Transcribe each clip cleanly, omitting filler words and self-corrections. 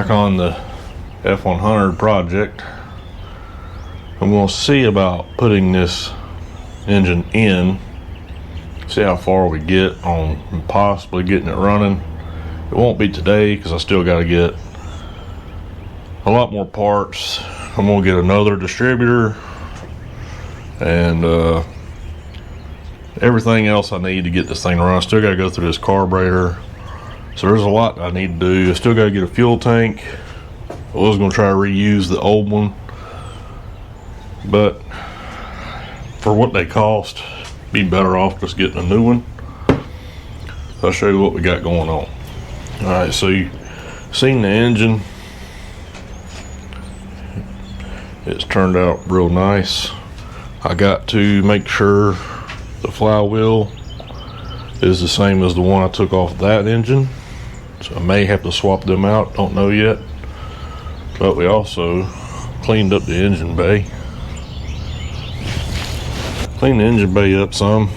Back on the F100 project, I'm going to see about putting this engine in, see how far we get on possibly getting it running. It won't be today because I still got to get a lot more parts. I'm going to get another distributor and everything else I need to get this thing running. I still got to go through this carburetor, so there's a lot I need to do. I still got to get a fuel tank. I was going to try to reuse the old one, but for what they cost, be better off just getting a new one. So I'll show you what we got going on. Alright, so you seen the engine. It's turned out real nice. I got to make sure the flywheel is the same as the one I took off that engine, so I may have to swap them out, don't know yet. But we also cleaned up the engine bay. Cleaned the engine bay up some.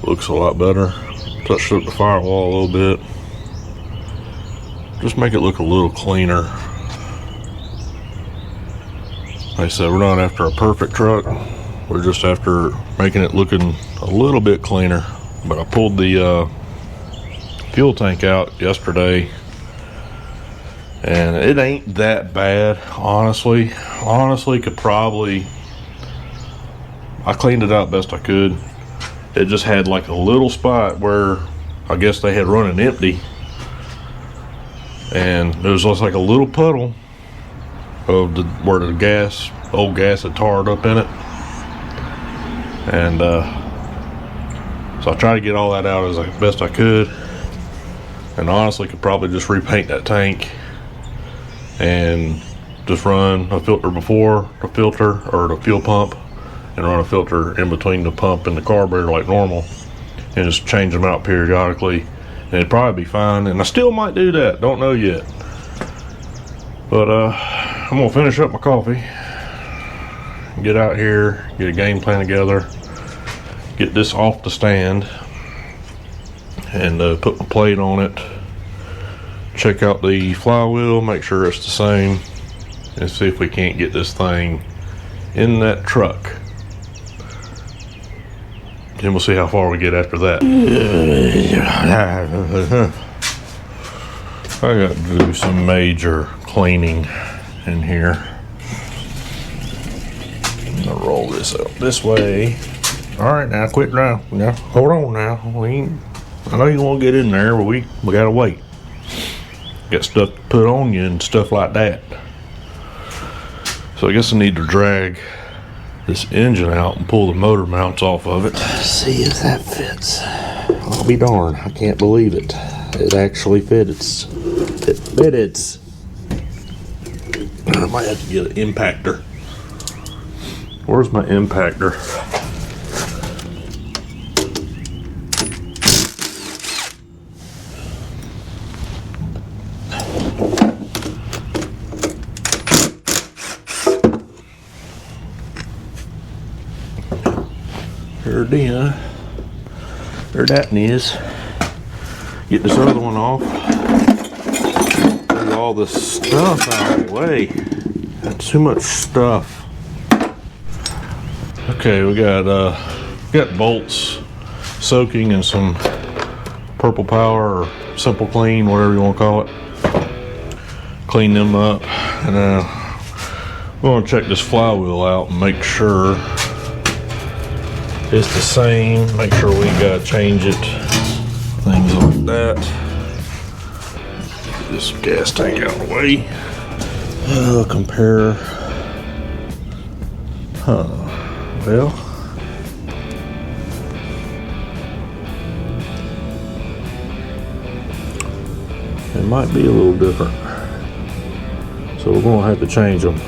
Looks a lot better. Touched up the firewall a little bit. Just make it look a little cleaner. Like I said, we're not after a perfect truck. We're just after making it looking a little bit cleaner. But I pulled the fuel tank out yesterday, and it ain't that bad, honestly. Could probably, I cleaned it out best I could. It just had like a little spot where I guess they had run it empty, and there was just like a little puddle of where the old gas had tarred up in it. And so I tried to get all that out as best I could, and honestly could probably just repaint that tank and just run a filter before the filter, or the fuel pump, and run a filter in between the pump and the carburetor like normal, and just change them out periodically, and it'd probably be fine. And I still might do that, don't know yet. But I'm gonna finish up my coffee, get out here, get a game plan together, get this off the stand, and put my plate on it, check out the flywheel, make sure it's the same, and see if we can't get this thing in that truck. And we'll see how far we get after that. I got to do some major cleaning in here. I'm gonna roll this up this way. All right, now quit now. Now hold on now. I know you want to get in there, but we gotta wait. Got stuff to put on you and stuff like that. So I guess I need to drag this engine out and pull the motor mounts off of it. See if that fits. I'll be darned, I can't believe it. It actually fits. It fits. I might have to get an impactor. Where's my impactor? There that is. Get this other one off. Get all this stuff out of the way. Got too much stuff. Okay, we got bolts soaking in some Purple Power or Simple Clean, whatever you want to call it. Clean them up, and we're going to check this flywheel out and make sure it's the same. Make sure we gotta change it. Things like that. Get this gas tank out of the way. Compare. Well, it might be a little different. So we're gonna have to change them.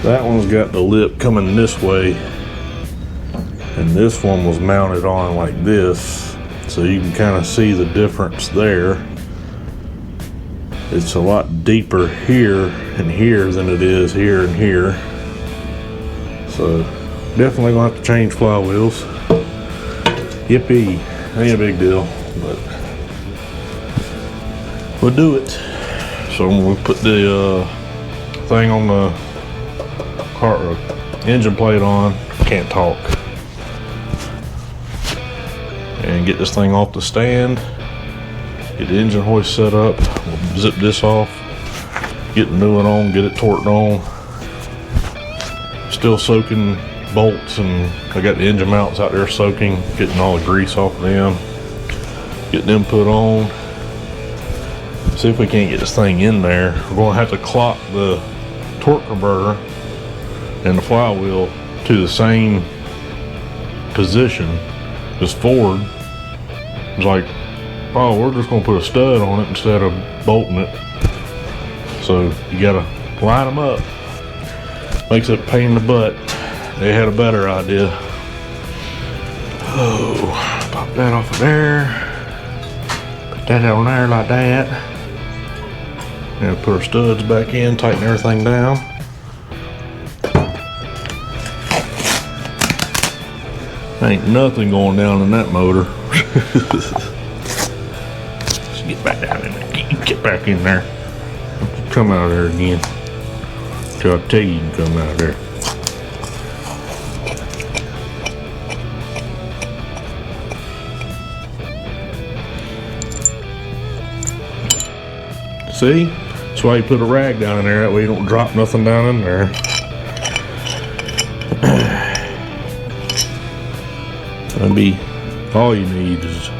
That one's got the lip coming this way, and this one was mounted on like this, so you can kind of see the difference there. It's a lot deeper here and here than it is here and here. So So definitely gonna have to change flywheels. Yippee, ain't a big deal, but we'll do it. So I'm gonna put the thing on the car engine plate on. Can't talk. And get this thing off the stand. Get the engine hoist set up. We'll zip this off. Get the new one on. Get it torqued on. Still soaking bolts, and I got the engine mounts out there soaking. Getting all the grease off of them. Getting them put on. See if we can't get this thing in there. We're going to have to clock the torque converter and the flywheel to the same position as Ford. It's like, oh, we're just going to put a stud on it instead of bolting it. So you got to line them up. Makes it a pain in the butt. They had a better idea. Oh, pop that off of there. Put that on there like that. And put our studs back in, tighten everything down. Ain't nothing going down in that motor. Let's get back down in there. Get back in there. Come out of there again. Till I tell you can come out of there. See? That's why you put a rag down in there. That way you don't drop nothing down in there. That'd be all you need is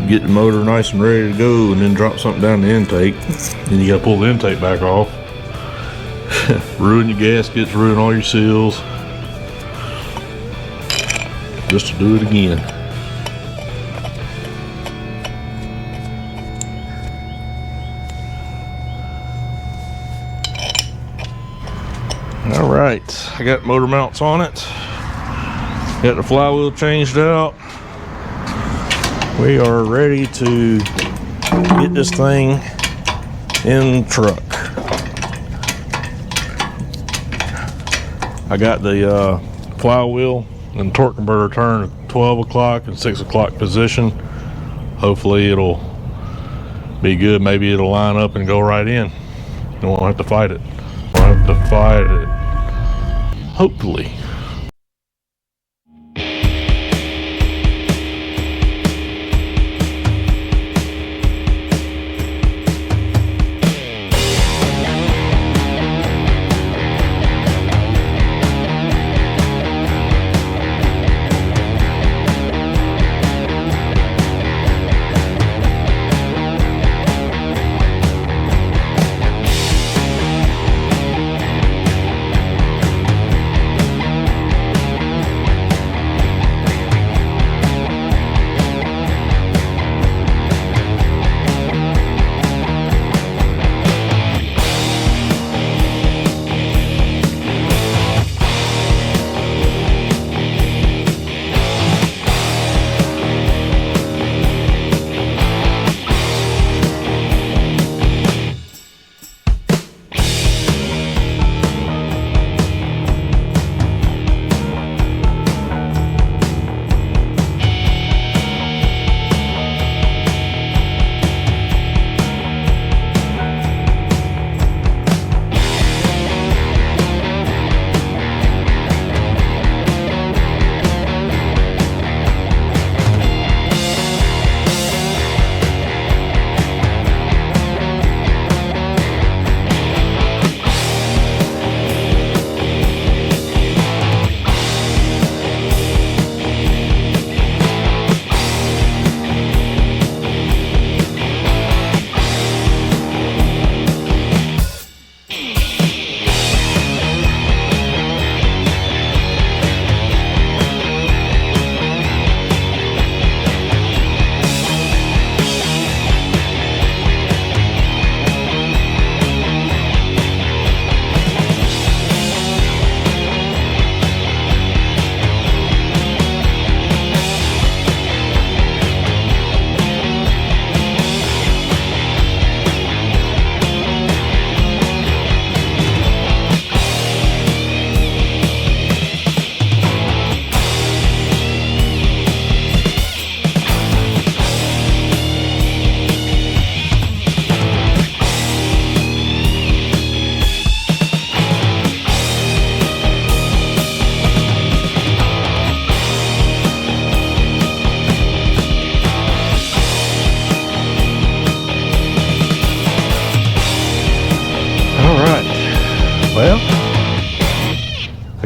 get the motor nice and ready to go, and then drop something down the intake. Then you gotta pull the intake back off. Ruin your gaskets, ruin all your seals. Just to do it again. All right, I got motor mounts on it. Got the flywheel changed out. We are ready to get this thing in the truck. I got the flywheel and torque converter turned at 12 o'clock and 6 o'clock position. Hopefully it'll be good. Maybe it'll line up and go right in. You won't have to fight it. Won't have to fight it. Hopefully.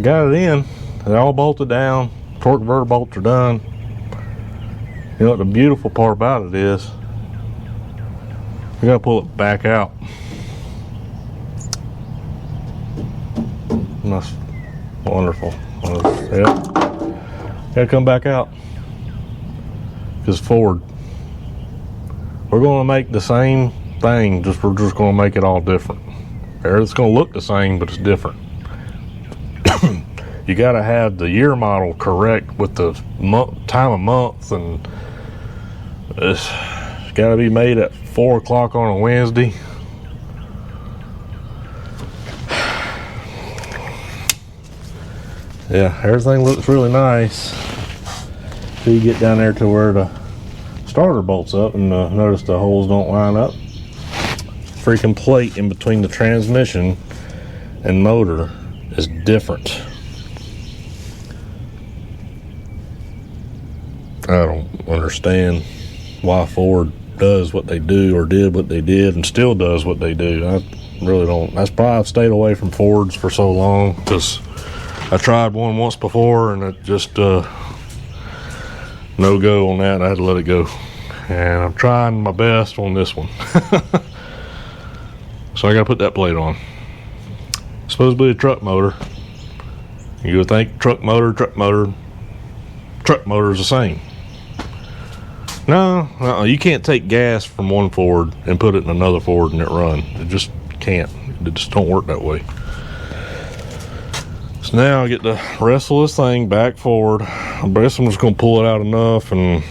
I got it in. It all bolted down. Torque converter bolts are done. You know what the beautiful part about it is? We gotta pull it back out. That's wonderful. Yep. Gotta come back out. Because Ford, we're gonna make the same thing, we're just gonna make it all different. It's gonna look the same, but it's different. You gotta have the year model correct with the time of month, and it's gotta be made at 4 o'clock on a Wednesday. Yeah, everything looks really nice till you get down there to where the starter bolts up, and notice the holes don't line up. Freaking plate in between the transmission and motor is different. I don't understand why Ford does what they do, or did what they did, and still does what they do. I really don't. That's why I've stayed away from Fords for so long, because I tried one once before and it just no go on that. I had to let it go, and I'm trying my best on this one. So I gotta put that plate on. It's supposed to be a truck motor. You would think truck motor is the same. No, you can't take gas from one Ford and put it in another Ford and it run. It just can't. It just don't work that way. So now I get to wrestle this thing back forward. I guess I'm just gonna pull it out enough, and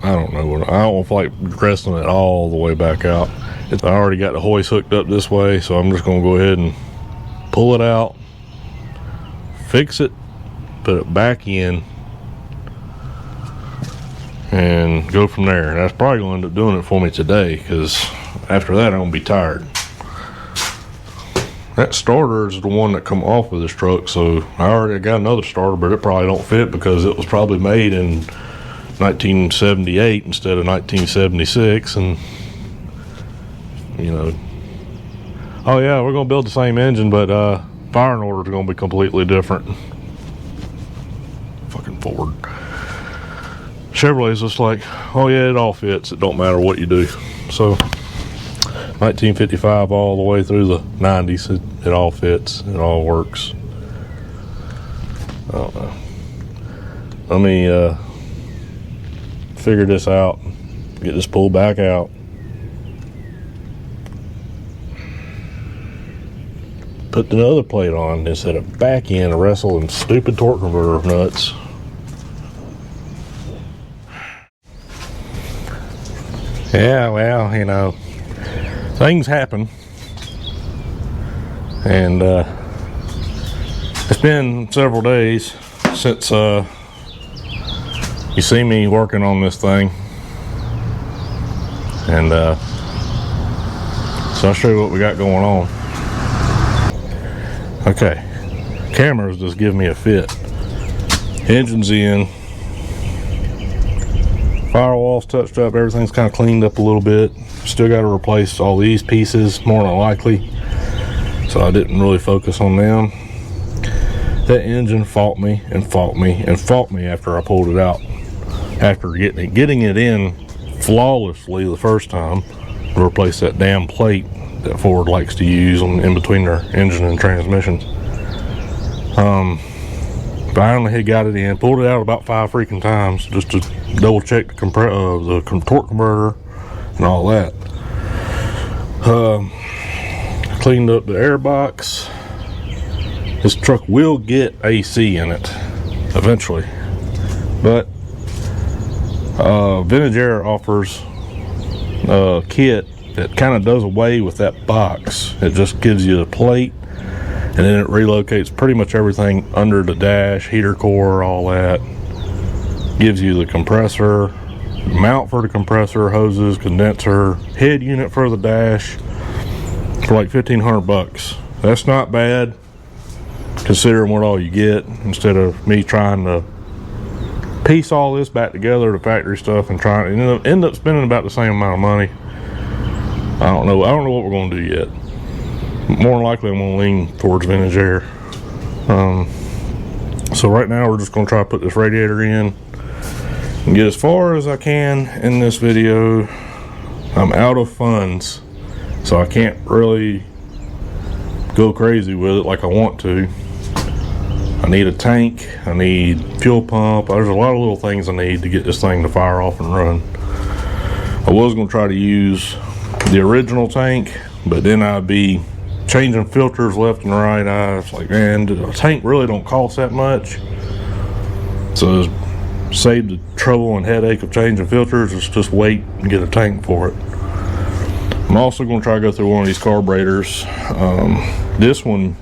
I don't know. I don't feel like wrestling it all the way back out. I already got the hoist hooked up this way, so I'm just gonna go ahead and pull it out, fix it, put it back in, and go from there. And that's probably gonna end up doing it for me today, because after that I'm gonna be tired. That starter is the one that come off of this truck, so I already got another starter, but it probably don't fit because it was probably made in 1978 instead of 1976, and you know. Oh yeah, we're gonna build the same engine, but firing order is gonna be completely different. Fucking Ford. Chevrolet's just like, oh yeah, it all fits. It don't matter what you do. So 1955 all the way through the 90s, it all fits. It all works. I don't know. Let me figure this out. Get this pulled back out. Put the other plate on instead of back in, wrestling stupid torque converter nuts. Yeah, well, you know, things happen, and it's been several days since you see me working on this thing, and so I'll show you what we got going on. Okay, cameras just give me a fit. Engine's in, firewall's touched up, everything's kind of cleaned up a little bit. Still got to replace all these pieces, more than likely, so I didn't really focus on them. That engine fought me and fought me and fought me after I pulled it out. After getting it in flawlessly the first time to replace that damn plate that Ford likes to use in between their engine and transmissions. Finally had got it in, pulled it out about 5 freaking times just to double check the torque converter and all that. Cleaned up the air box. This truck will get AC in it eventually, but Vintage Air offers a kit that kind of does away with that box. It just gives you the plate, and then it relocates pretty much everything under the dash, heater core, all that. Gives you the compressor, mount for the compressor, hoses, condenser, head unit for the dash for like $1,500. That's not bad considering what all you get, instead of me trying to piece all this back together, the factory stuff, and trying to end up spending about the same amount of money. I don't know what we're going to do yet. more than likely I'm going to lean towards vintage air. So right now we're just going to try to put this radiator in and get as far as I can in this video. I'm out of funds, so I can't really go crazy with it like I want to. I need a tank, I need fuel pump, there's a lot of little things I need to get this thing to fire off and run. I was going to try to use the original tank, but then I'd be changing filters left and right. I was like, man, a tank really don't cost that much, so save the trouble and headache of changing filters. Let's just wait and get a tank for it. I'm also going to try to go through one of these carburetors. This one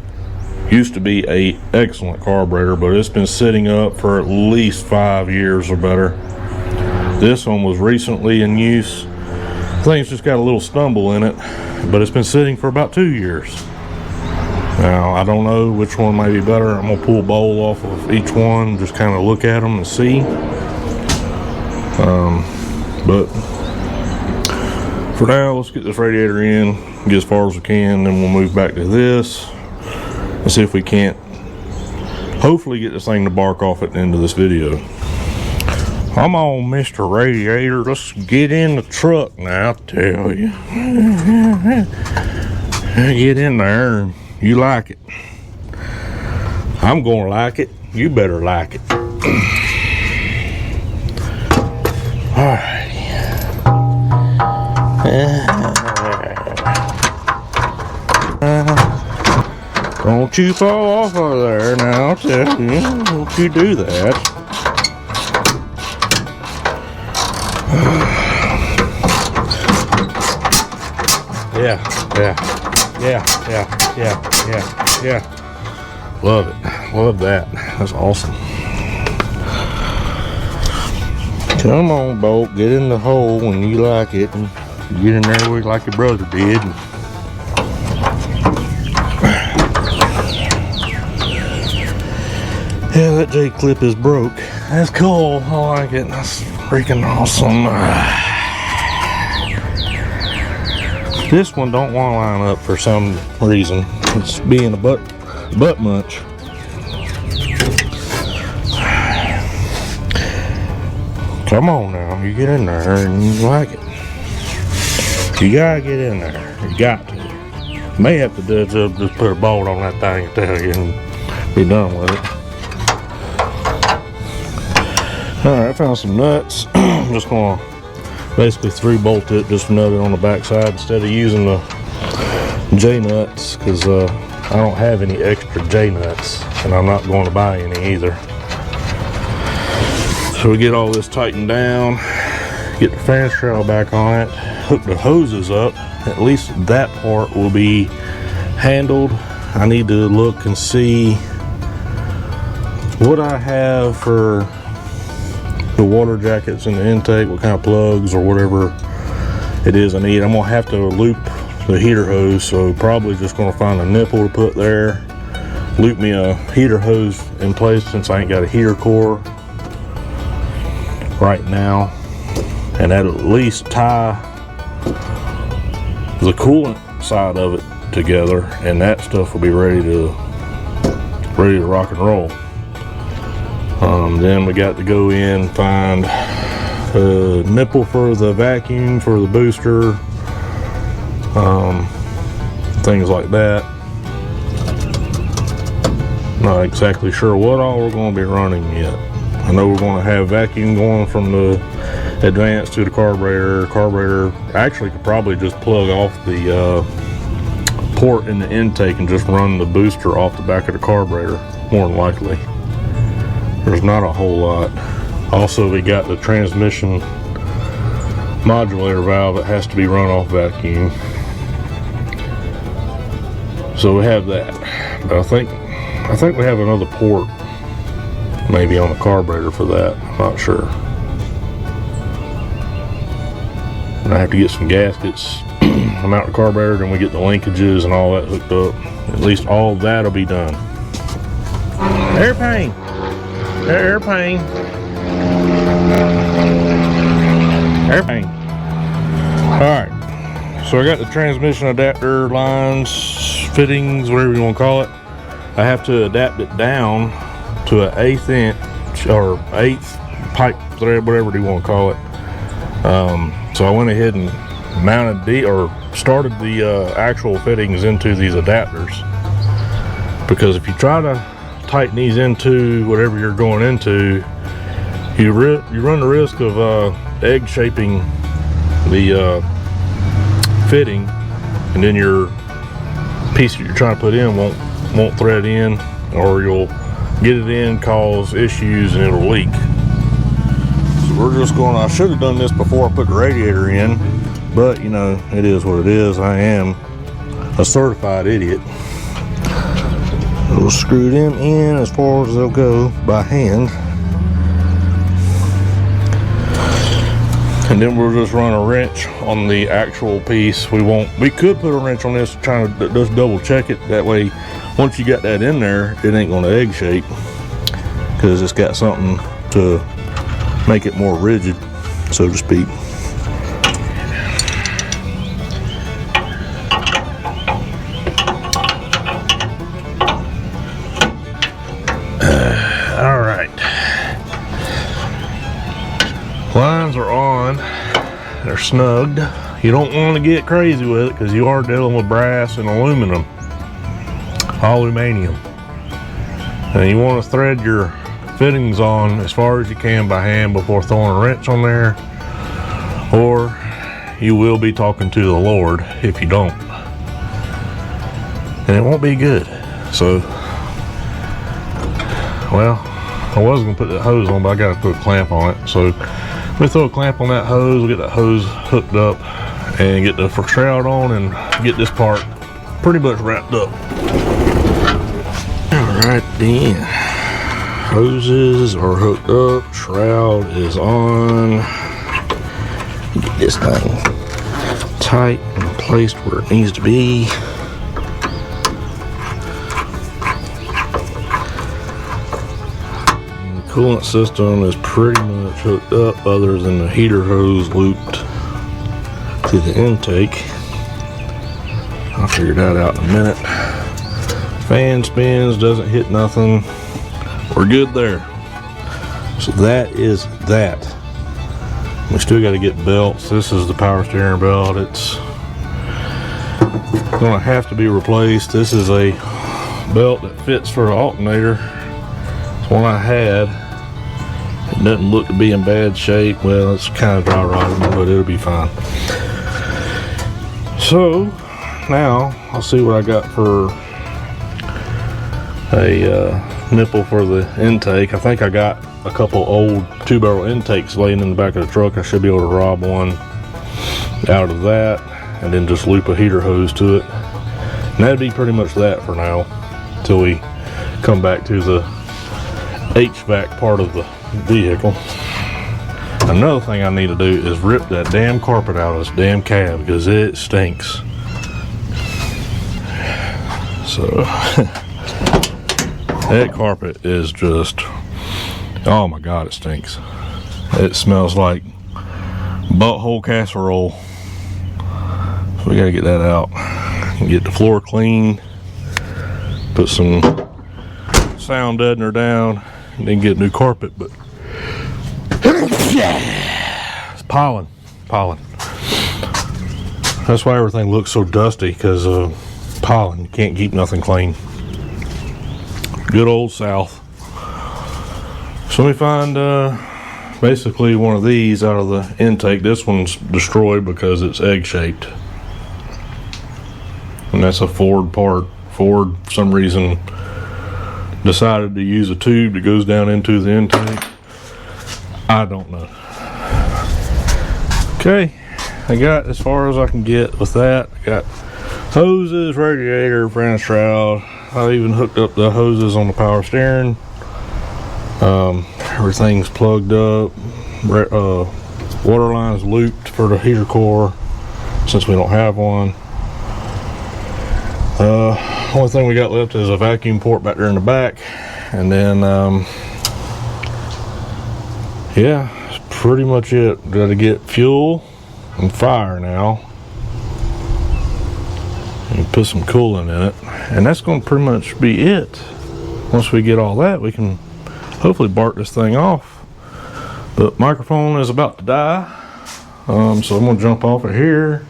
used to be a excellent carburetor, but it's been sitting up for at least 5 years or better. This one was recently in use. The thing's just got a little stumble in it, but it's been sitting for about 2 years. Now, I don't know which one may be better. I'm going to pull a bowl off of each one, just kind of look at them and see. But for now, let's get this radiator in, get as far as we can, then we'll move back to this and see if we can't hopefully get this thing to bark off at the end of this video. Come on, Mr. Radiator, let's get in the truck now, I tell you. Get in there. You like it. I'm gonna like it. You better like it. Alright. Don't you fall off of there now, I'll tell you. Don't you do that. Yeah. Love it. Love that. That's awesome. Come on, Bolt. Get in the hole when you like it. And get in there with like your brother did. Yeah, that J-clip is broke. That's cool. I like it. That's freaking awesome. This one don't want to line up for some reason. It's being a butt munch. Come on now, you get in there and you like it. You gotta get in there. You got to. May have to just put a bolt on that thing, I tell you, and be done with it. Alright, I found some nuts. I'm just gonna basically 3-bolt it, just nut it on the back side instead of using the J-nuts, because I don't have any extra J-nuts, and I'm not going to buy any either. So we get all this tightened down, get the fan trail back on it, hook the hoses up. At least that part will be handled. I need to look and see what I have for the water jackets in the intake, what kind of plugs or whatever it is I need. I'm gonna have to loop the heater hose, so probably just gonna find a nipple to put there, loop me a heater hose in place since I ain't got a heater core right now, and at least tie the coolant side of it together, and that stuff will be ready to rock and roll. Then we got to go in, find a nipple for the vacuum, for the booster, things like that. Not exactly sure what all we're going to be running yet. I know we're going to have vacuum going from the advanced to the carburetor. Carburetor actually could probably just plug off the port in the intake and just run the booster off the back of the carburetor, more than likely. There's not a whole lot. Also, we got the transmission modulator valve that has to be run off vacuum. So we have that. But I think we have another port maybe on the carburetor for that. I'm not sure. And I have to get some gaskets, mount the carburetor, then we get the linkages and all that hooked up. At least all of that'll be done. Airplane! Airplane! Airplane! Alright, so I got the transmission adapter lines fittings, whatever you want to call it, I have to adapt it down to an 1/8 inch or 1/8 pipe thread, whatever you want to call it. So I went ahead and mounted started the actual fittings into these adapters, because if you try to tighten these into whatever you're going into, you run the risk of egg shaping the fitting, and then your piece that you're trying to put in won't thread in, or you'll get it in, cause issues, and it'll leak. So we're just going, I should have done this before I put the radiator in, but you know, it is what it is. I am a certified idiot. We'll screw them in as far as they'll go by hand, and then we'll just run a wrench on the actual piece. We could put a wrench on this, trying to just double check it. That way, once you got that in there, it ain't going to egg shape, because it's got something to make it more rigid, so to speak. All right, lines are on, they're snugged. You don't want to get crazy with it, because you are dealing with brass and aluminum, and you want to thread your fittings on as far as you can by hand before throwing a wrench on there, or you will be talking to the Lord if you don't, and it won't be good. So, well, I was going to put that hose on, but I got to put a clamp on it. So we throw a clamp on that hose, we'll get that hose hooked up, and get the shroud on, and get this part pretty much wrapped up. Alright then, hoses are hooked up, shroud is on. Get this thing tight and placed where it needs to be. Coolant system is pretty much hooked up, other than the heater hose looped to the intake. I'll figure that out in a minute. Fan spins, doesn't hit nothing. We're good there. So that is that. We still got to get belts. This is the power steering belt. It's going to have to be replaced. This is a belt that fits for the alternator. It's one I had. It doesn't look to be in bad shape. Well, it's kind of dry rotting, but it'll be fine. So now I'll see what I got for a nipple for the intake. I think I got a couple old 2-barrel intakes laying in the back of the truck. I should be able to rob one out of that, and then just loop a heater hose to it. And that'd be pretty much that for now, until we come back to the HVAC part of the vehicle. Another thing I need to do is rip that damn carpet out of this damn cab, because it stinks. So that carpet is just, oh my god, it stinks. It smells like butthole casserole. So we gotta get that out and get the floor clean, put some sound deadener down, and then get new carpet. But it's pollen. That's why everything looks so dusty, because of pollen. You can't keep nothing clean. Good old South. So we find basically one of these out of the intake. This one's destroyed because it's egg shaped, and that's a Ford part. Ford, for some reason, decided to use a tube that goes down into the intake. I don't know. Okay, I got as far as I can get with that. I got hoses, radiator, brand shroud. I even hooked up the hoses on the power steering. Everything's plugged up. Water lines looped for the heater core, since we don't have one. Only thing we got left is a vacuum port back there in the back, and then yeah, that's pretty much it. Got to get fuel and fire now, and put some coolant in it, and that's going to pretty much be it. Once we get all that, we can hopefully bark this thing off. But microphone is about to die, so I'm going to jump off of here.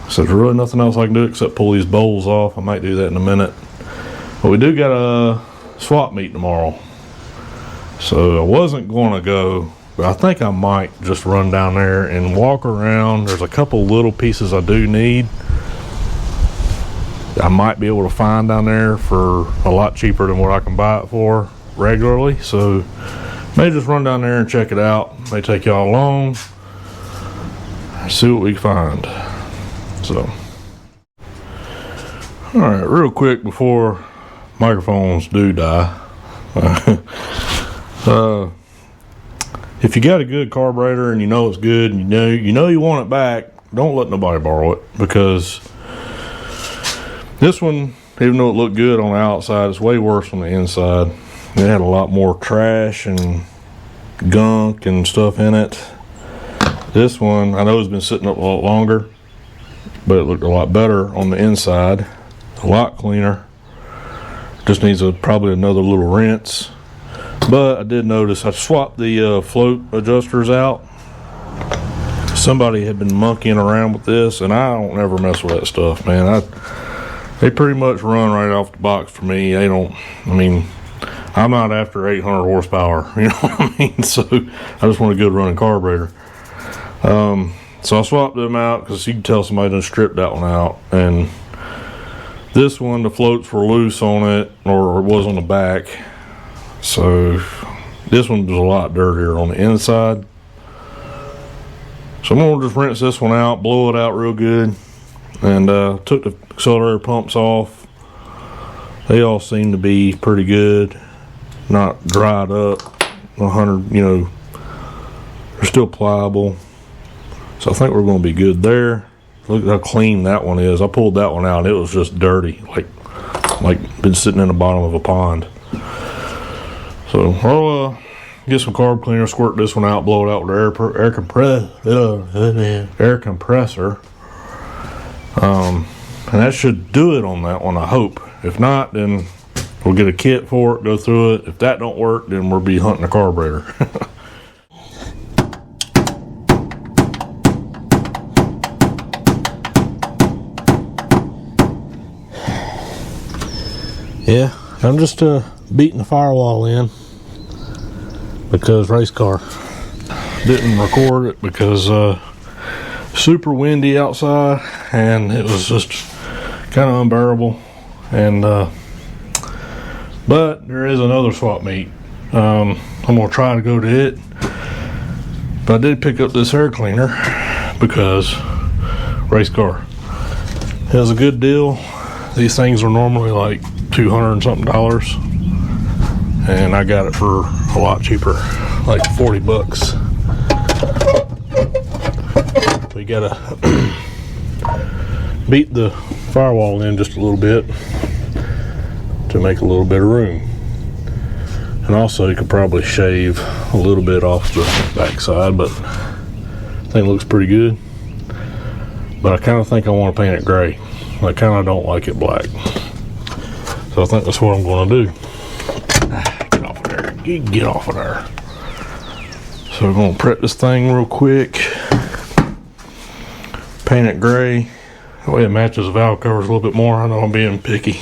So there's really nothing else I can do except pull these bowls off. I might do that in a minute. But we do got a swap meet tomorrow, so I wasn't going to go, but I think I might just run down there and walk around. There's a couple little pieces I do need. I might be able to find down there for a lot cheaper than what I can buy it for regularly. So may just run down there and check it out. May take y'all along, see what we find. So, all right, real quick before microphones do die. If you got a good carburetor and you know it's good and you know you want it back, don't let nobody borrow it, because this one, even though it looked good on the outside, it's way worse on the inside. It had a lot more trash and gunk and stuff in it. This one, I know it's been sitting up a lot longer, but it looked a lot better on the inside. A lot cleaner. Just needs probably another little rinse. But I did notice I swapped the float adjusters out. Somebody had been monkeying around with this, and I don't ever mess with that stuff, man. They pretty much run right off the box for me. They don't, I mean, I'm not after 800 horsepower, you know what I mean? So I just want a good running carburetor. So I swapped them out because you can tell somebody done stripped that one out. And this one, the floats were loose on it, or it was on the back. So this one was a lot dirtier on the inside. So I'm going to just rinse this one out, blow it out real good. And took the accelerator pumps off. They all seem to be pretty good, not dried up 100, you know, they're still pliable. So I think we're going to be good there. Look how clean that one is. I pulled that one out and it was just dirty, like been sitting in the bottom of a pond. So I'll get some carb cleaner, squirt this one out, blow it out with air compressor. And that should do it on that one, I hope. If not, then we'll get a kit for it, go through it. If that don't work, then we'll be hunting a carburetor. Yeah, I'm just beating the firewall in because race car. Didn't record it because super windy outside and it was just kind of unbearable. And but there is another swap meet. I'm gonna try to go to it, but I did pick up this air cleaner because race car has a good deal. These things are normally like $200 and something, and I got it for a lot cheaper, like $40. We gotta beat the firewall in just a little bit to make a little bit of room. And also you could probably shave a little bit off the backside, but I think it looks pretty good. But I kind of think I want to paint it gray. I kind of don't like it black. So I think that's what I'm going to do. Get off of there. Get off of there. So we're going to prep this thing real quick. Paint it gray. That way it matches the valve covers a little bit more. I know I'm being picky.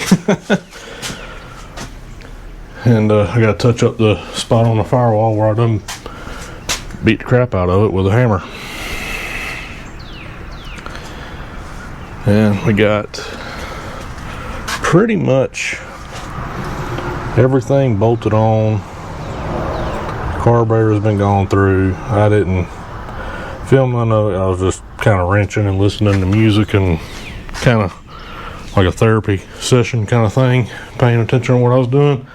And I got to touch up the spot on the firewall where I done beat the crap out of it with a hammer. And we got pretty much everything bolted on. Carburetor's been gone through. I didn't film none of it. I was just kind of wrenching and listening to music and kind of like a therapy session kind of thing, paying attention to what I was doing.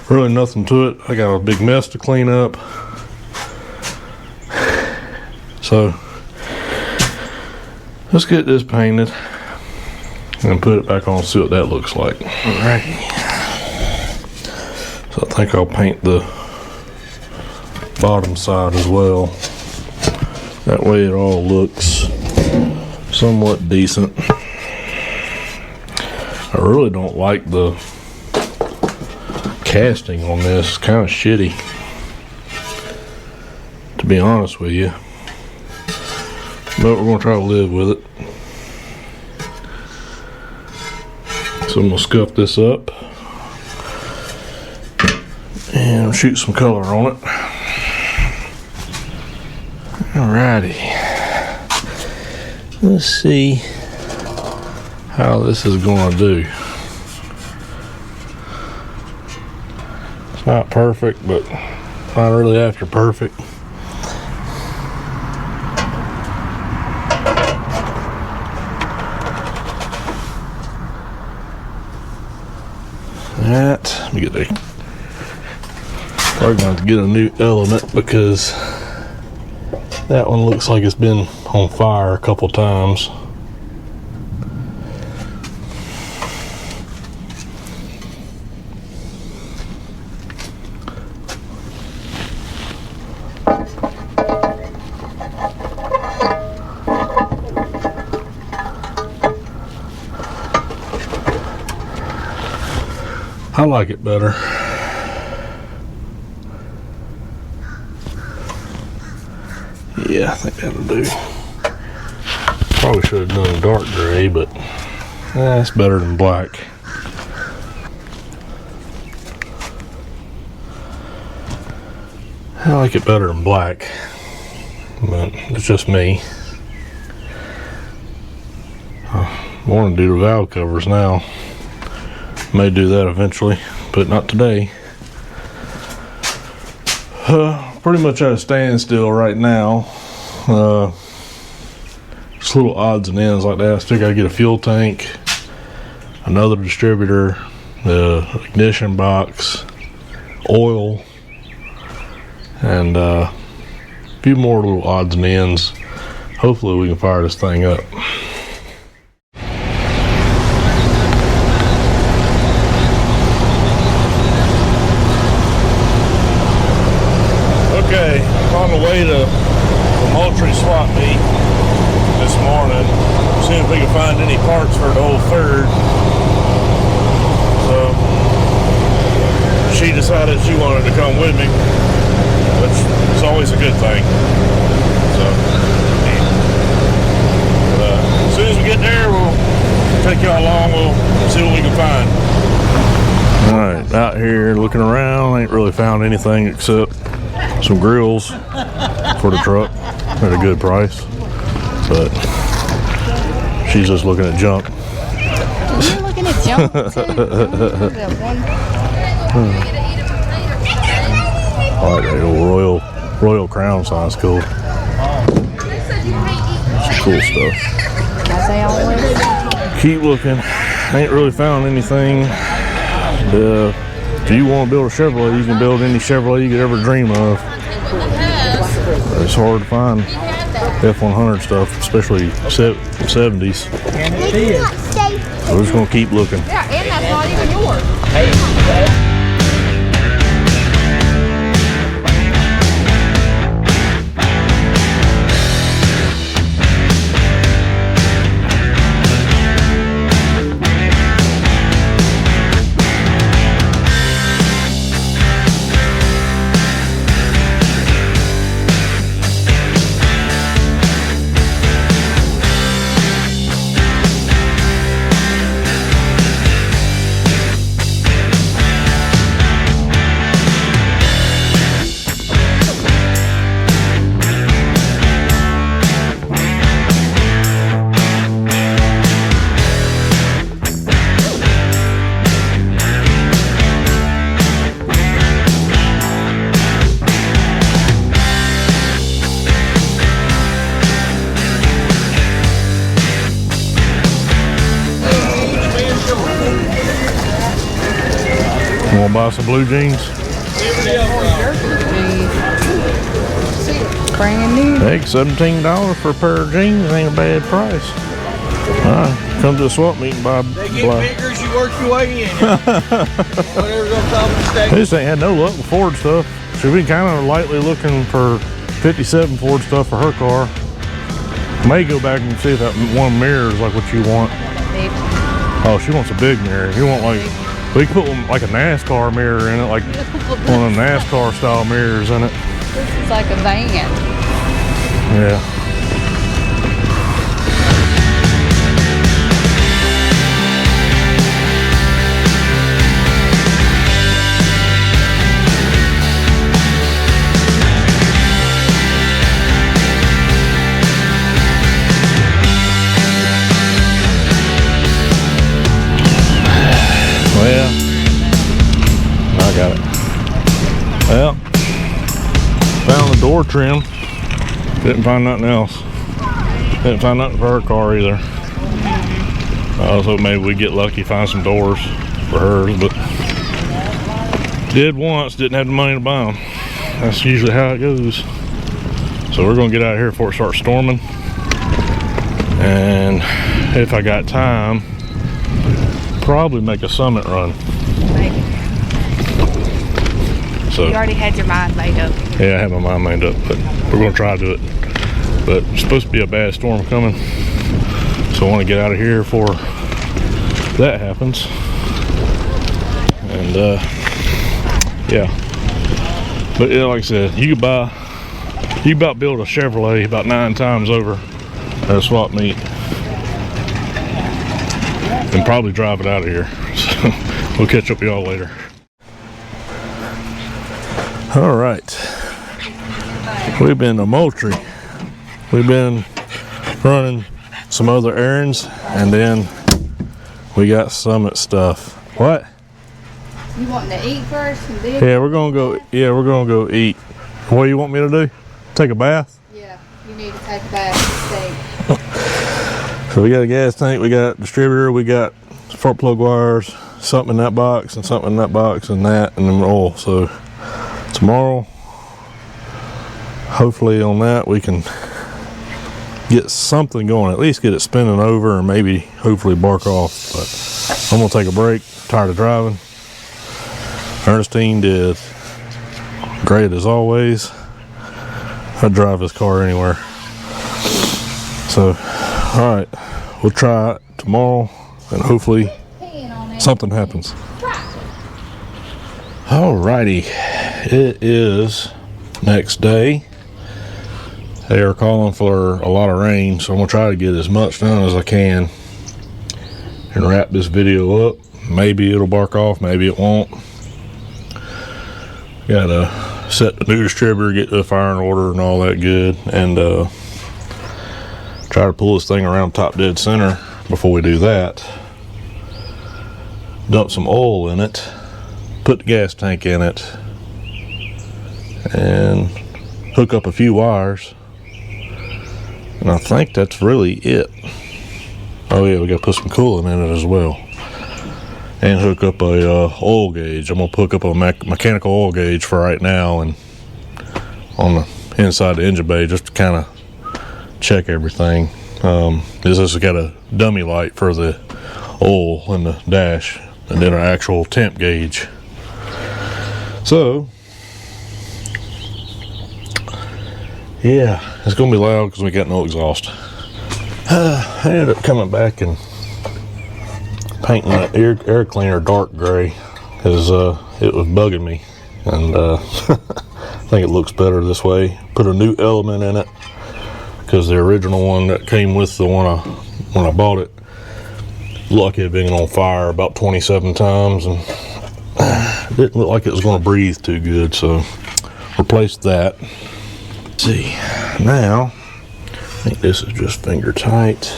Really nothing to it. I got a big mess to clean up. So let's get this painted and put it back on and see what that looks like. Alrighty. So I think I'll paint the bottom side as well. That way it all looks somewhat decent. I really don't like the casting on this. It's kind of shitty, to be honest with you. But we're going to try to live with it. So I'm going to scuff this up and shoot some color on it. Alrighty. Let's see how this is going to do. It's not perfect, but not really after perfect. Let me get there. Probably going to get a new element because that one looks like it's been on fire a couple times. I like it better. Yeah, I think that'll do. Probably should have done a dark gray, but it's better than black. I like it better than black, but it's just me. I want to do the valve covers now. May do that eventually, but not today. Pretty much at a standstill right now. Just little odds and ends like that. I still got to get a fuel tank, another distributor, the ignition box, oil, and a few more little odds and ends. Hopefully we can fire this thing up. Okay, on the way to the Moultrie swap meet this morning, seeing if we can find any parts for the old third. So she decided she wanted to come with me, which is always a good thing. So as soon as we get there, we'll take y'all along. We'll see what we can find. All right, out here looking around, ain't really found anything except some grills for the truck at a good price, but she's just looking at junk. You're looking at junk too. I like that old Royal Crown sounds cool. Some cool stuff. As they always. Keep looking. Ain't really found anything. If you want to build a Chevrolet, you can build any Chevrolet you could ever dream of. It's hard to find F100 stuff, especially 70s. So we're just going to keep looking. Yeah, and that's not even yours. Want to buy some blue jeans? Brand new. Hey, $17 for a pair of jeans ain't a bad price. Come to a swap meet and buy. They get bigger as you work your way in. Whatever's on top of the stack. They just ain't had no luck with Ford stuff. She's been kind of lightly looking for 57 Ford stuff for her car. May go back and see if that one mirror is like what you want. Oh, she wants a big mirror. You want like, we can put one, like a NASCAR mirror in it, like one of the NASCAR style mirrors in it. This is like a van. Yeah. Well, I got it. Well, found the door trim. Didn't find nothing else. Didn't find nothing for her car either. I was hoping maybe we'd get lucky, find some doors for hers, but did once, didn't have the money to buy them. That's usually how it goes. So we're gonna get out of here before it starts storming. And if I got time, probably make a summit run. Maybe. So You already had your mind made up. yeah, I have my mind made up, but we're gonna try to do it. But it's supposed to be a bad storm coming, so I want to get out of here before that happens. And yeah, but yeah, like I said, you about build a Chevrolet about 9 times over at a swap meet, and probably drive it out of here. So we'll catch up with y'all later. All right, we've been to Moultrie. We've been running some other errands, and then we got Summit stuff. What? You wanting to eat first and then? Yeah, we're gonna go. Yeah, we're gonna go eat. What do you want me to do? Take a bath? Yeah, you need to take a bath and steak. So we got a gas tank, we got distributor, we got spark plug wires, something in that box, and something in that box, and that, and then oil. So tomorrow, hopefully on that we can get something going, at least get it spinning over, and maybe hopefully bark off. But I'm gonna take a break. Tired of driving. Ernestine did great as always. I'd drive this car anywhere. So all right, we'll try it tomorrow, and hopefully something happens. Alrighty, it is next day. They are calling for a lot of rain, so I'm gonna try to get as much done as I can and wrap this video up. Maybe it'll bark off, maybe it won't. Gotta set the new distributor, get the fire in order and all that good, and try to pull this thing around top dead center before we do that. Dump some oil in it, put the gas tank in it, and hook up a few wires. And I think that's really it. Oh yeah, we gotta put some coolant in it as well. And hook up a oil gauge. I'm gonna hook up a mechanical oil gauge for right now, and on the inside the engine bay, just to kind of check everything. This has got a dummy light for the oil in the dash, and then an actual temp gauge. So yeah, it's gonna be loud because we got no exhaust. I ended up coming back and painting that air cleaner dark gray because it was bugging me, and I think it looks better this way. Put a new element in it because the original one that came with the one when I bought it, lucky it had been on fire about 27 times, and it didn't look like it was going to breathe too good, so replaced that. Let's see, now I think this is just finger tight.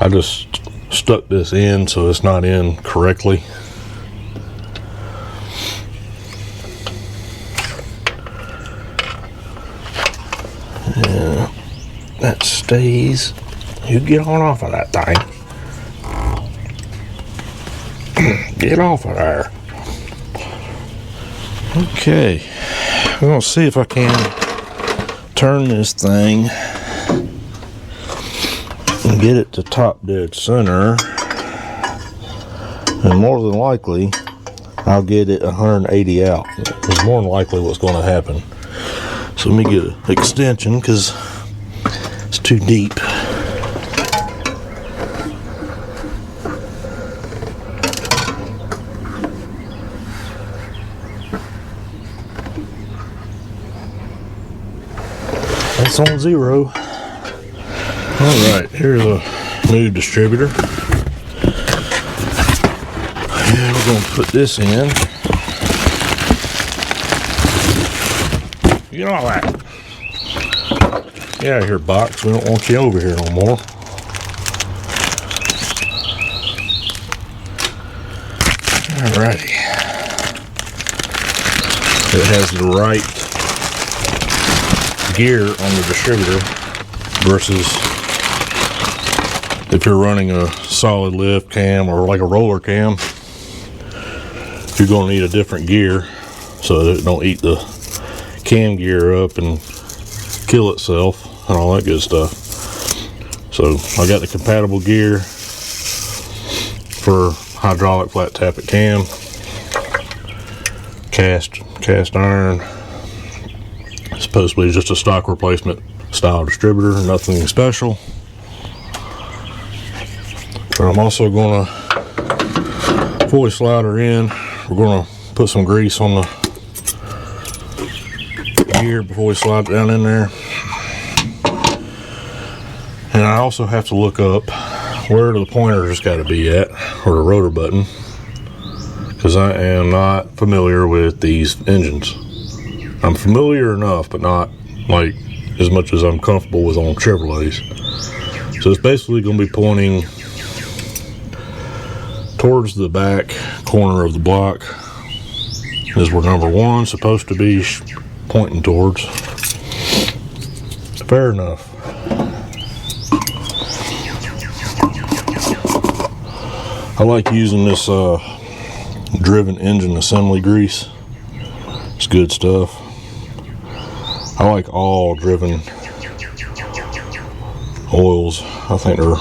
I just stuck this in so it's not in correctly. Yeah, that stays. You get on off of that thing. Get off of there. Okay, we're gonna see if I can turn this thing and get it to top dead center, and more than likely I'll get it 180 out. It's more than likely what's going to happen. So let me get an extension, because too deep. That's on 0. Alright, here's a new distributor. And we're going to put this in. Get all that. Get out of here, box. We don't want you over here no more. Alrighty. It has the right gear on the distributor versus if you're running a solid lift cam or like a roller cam, you're going to need a different gear so that it don't eat the cam gear up and kill itself and all that good stuff. So I got the compatible gear for hydraulic flat tappet cam, cast iron. It's supposed to be just a stock replacement style distributor, nothing special. But I'm also going to, before we slide her in, we're going to put some grease on the gear before we slide it down in there. And I also have to look up where the pointer has got to be at, or the rotor button, because I am not familiar with these engines. I'm familiar enough, but not like as much as I'm comfortable with on Chevrolets. So it's basically going to be pointing towards the back corner of the block is where number 1's supposed to be pointing towards. Fair enough. I like using this driven engine assembly grease. It's good stuff. I like all driven oils. I think they're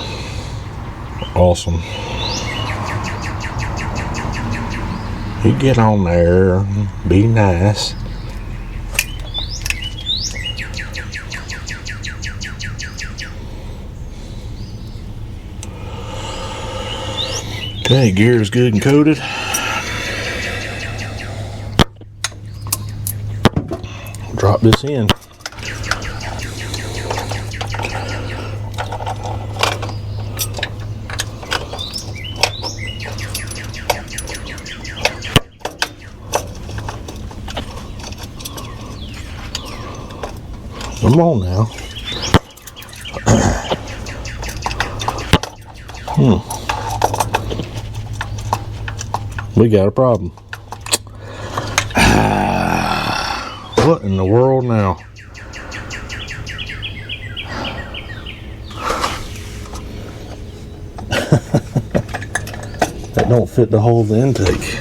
awesome. You get on there, be nice. Okay, gear is good and coated. Drop this in. Come on now. We got a problem. What in the world now? That don't fit the hole of the intake.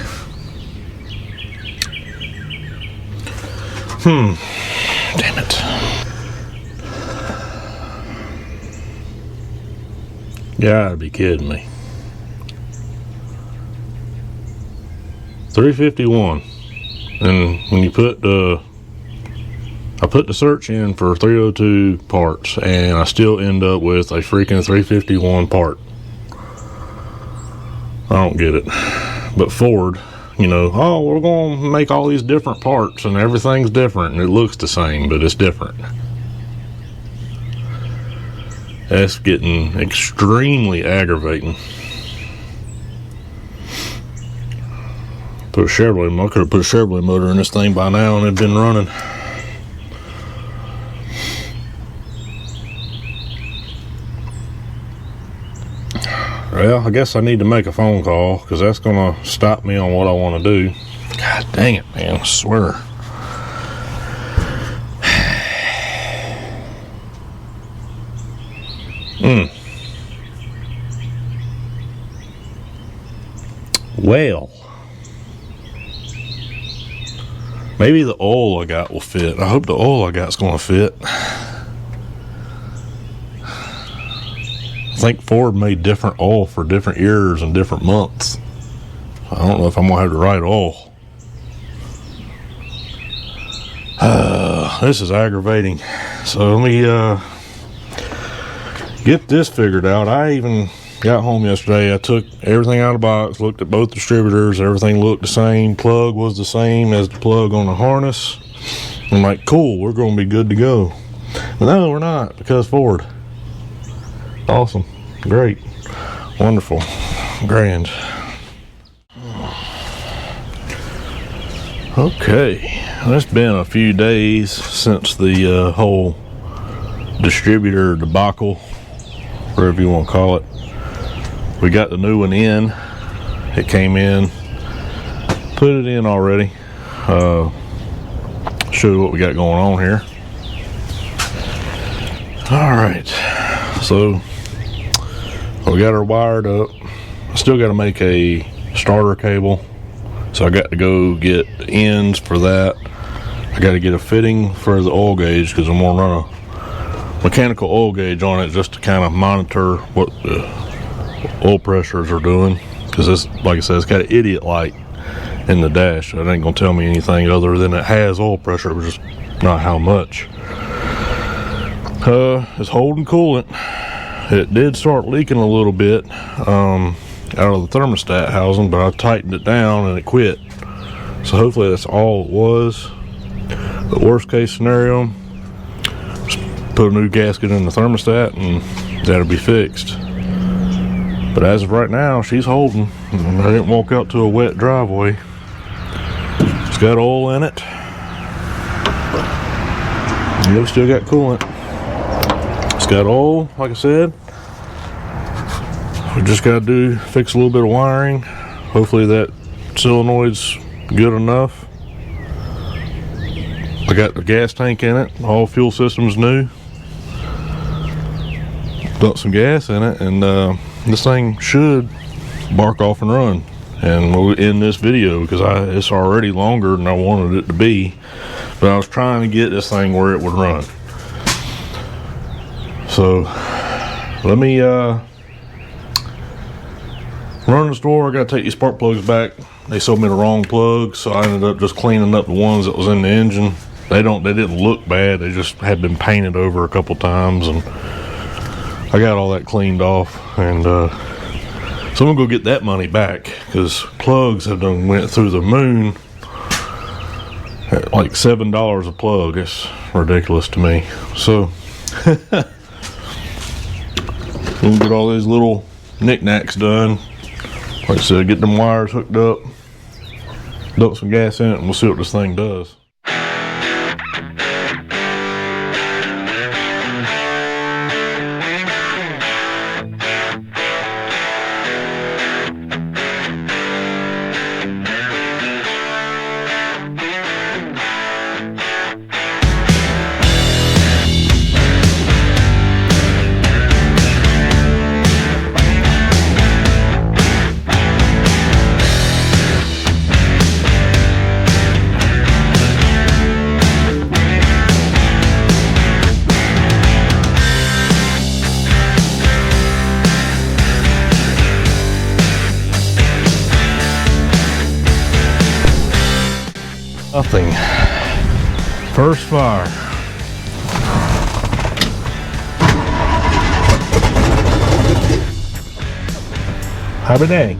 Damn it. You gotta be kidding me. 351, and when you put I put the search in for 302 parts, and I still end up with a freaking 351 part. I don't get it. But Ford, you know, oh, we're going to make all these different parts, and everything's different, and it looks the same, but it's different. That's getting extremely aggravating. Put a Chevrolet, I could have put a Chevrolet motor in this thing by now and it'd been running. Well, I guess I need to make a phone call because that's going to stop me on what I want to do. God dang it, man, I swear. Well, maybe the oil I got will fit. I hope the oil I got's going to fit. I think Ford made different oil for different years and different months. I don't know if I'm going to have the right oil. This is aggravating. So let me get this figured out. I even got home yesterday. I took everything out of the box, looked at both distributors. Everything looked the same. Plug was the same as the plug on the harness. I'm like, cool, we're going to be good to go. But no, we're not, because Ford. Awesome. Great. Wonderful. Grand. Okay. Well, it's been a few days since the whole distributor debacle, whatever you want to call it. We got the new one in. It came in. Put it in already. Show you what we got going on here. Alright. So we got her wired up. I still got to make a starter cable. So I got to go get ends for that. I got to get a fitting for the oil gauge because I'm going to run a mechanical oil gauge on it just to kind of monitor what the oil pressures are doing. Because this, like I said, it's got an idiot light in the dash. It ain't going to tell me anything other than it has oil pressure, but just not how much. It's holding coolant. It did start leaking a little bit out of the thermostat housing, but I tightened it down and it quit. So hopefully that's all it was. The worst case scenario, just put a new gasket in the thermostat and that'll be fixed. But as of right now, she's holding. I didn't walk out to a wet driveway. It's got oil in it. Yep, still got coolant. It's got oil, like I said. We just got to fix a little bit of wiring. Hopefully that solenoid's good enough. I got the gas tank in it. All fuel systems new. Dumped some gas in it, and this thing should bark off and run. And we'll end this video because it's already longer than I wanted it to be. But I was trying to get this thing where it would run. So let me run to the store. I gotta take these spark plugs back. They sold me the wrong plugs, so I ended up just cleaning up the ones that was in the engine. They didn't look bad. They just had been painted over a couple times, and I got all that cleaned off. And so I'm gonna go get that money back because plugs have done went through the moon at like $7 a plug. It's ridiculous to me. So we'll get all these little knickknacks done. Like I said, get them wires hooked up, dump some gas in it, and we'll see what this thing does. Nothing. First fire. Happy day.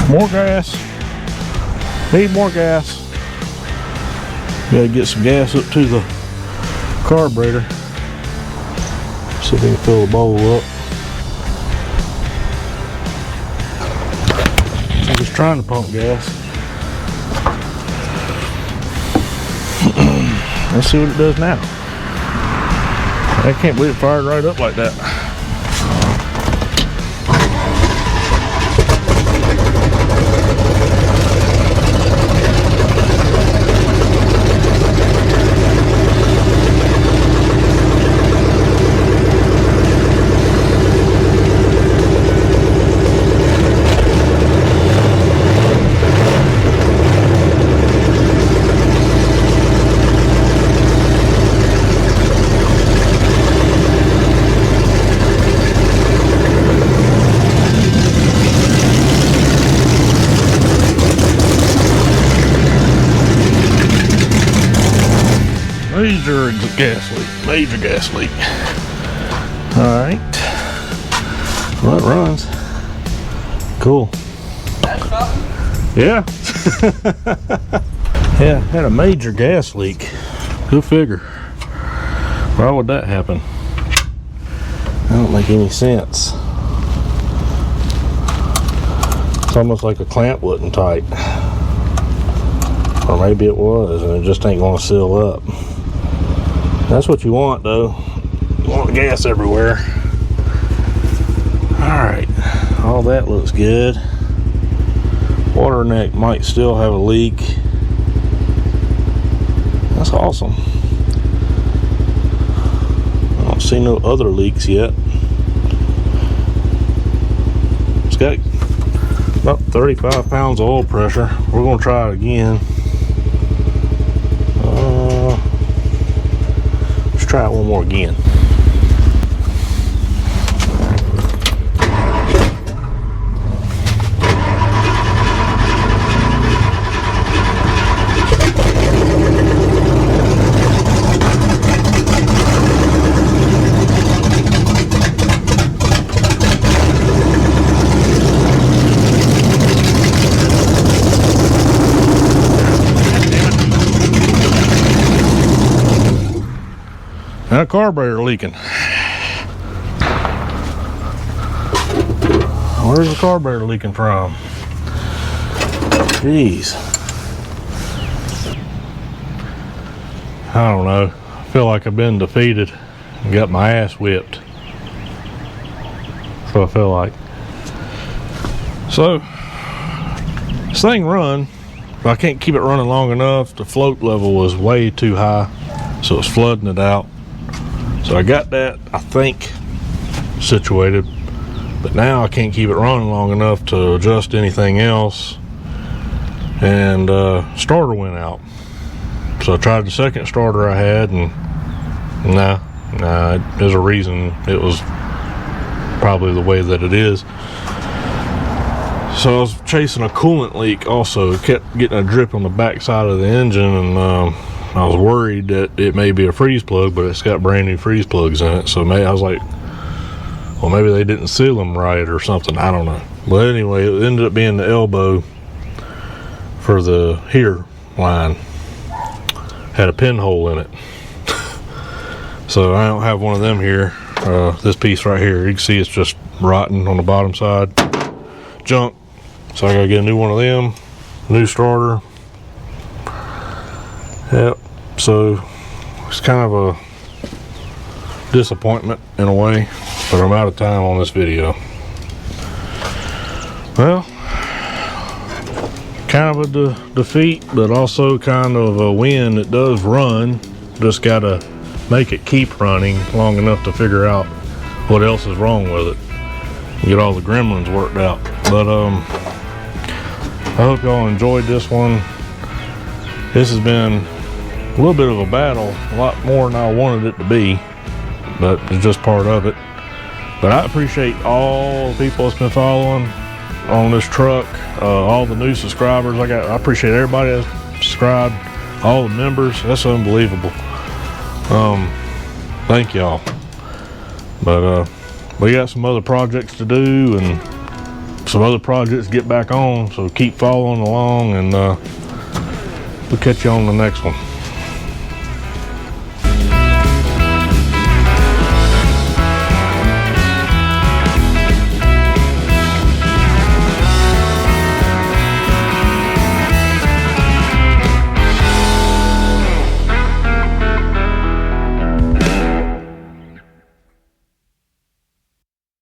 More gas. Need more gas. Gotta get some gas up to the carburetor. See if we can fill the bowl up. I'm just trying to pump gas. Let's see what it does now. I can't believe it fired right up like that. Major gas leak. Major gas leak. All right. Well, it runs. Cool. Yeah. Yeah, had a major gas leak. Go figure. Why would that happen? That don't make any sense. It's almost like a clamp wasn't tight. Or maybe it was and it just ain't gonna seal up. That's what you want though. You want gas everywhere. Alright, all that looks good. Water neck might still have a leak. That's awesome. I don't see no other leaks yet. It's got about 35 pounds of oil pressure. We're gonna try it again. Let's try it one more again. Now carburetor leaking. Where's the carburetor leaking from? Jeez. I don't know. I feel like I've been defeated and got my ass whipped. That's what I feel like. So, this thing run, but I can't keep it running long enough. The float level was way too high, so it's flooding it out. So I got that, I think, situated, but now I can't keep it running long enough to adjust anything else, and starter went out. So I tried the second starter I had, and nah, there's a reason it was probably the way that it is. So I was chasing a coolant leak also. It kept getting a drip on the back side of the engine, and I was worried that it may be a freeze plug, but it's got brand new freeze plugs in it. So I was like, well, maybe they didn't seal them right or something. I don't know. But anyway, it ended up being the elbow for the here line. Had a pinhole in it. So I don't have one of them here. This piece right here, you can see it's just rotten on the bottom side. Junk. So I gotta get a new one of them. New starter. Yep, so it's kind of a disappointment in a way, but I'm out of time on this video. Well, kind of a defeat, but also kind of a win. It does run, just gotta make it keep running long enough to figure out what else is wrong with it. Get all the gremlins worked out. But I hope y'all enjoyed this one. This has been a little bit of a battle, a lot more than I wanted it to be, but it's just part of it. But I appreciate all the people that's been following on this truck, all the new subscribers I got. I appreciate everybody that's subscribed, all the members. That's unbelievable. Thank y'all. But we got some other projects to do and some other projects to get back on, so keep following along, and we'll catch you on the next one.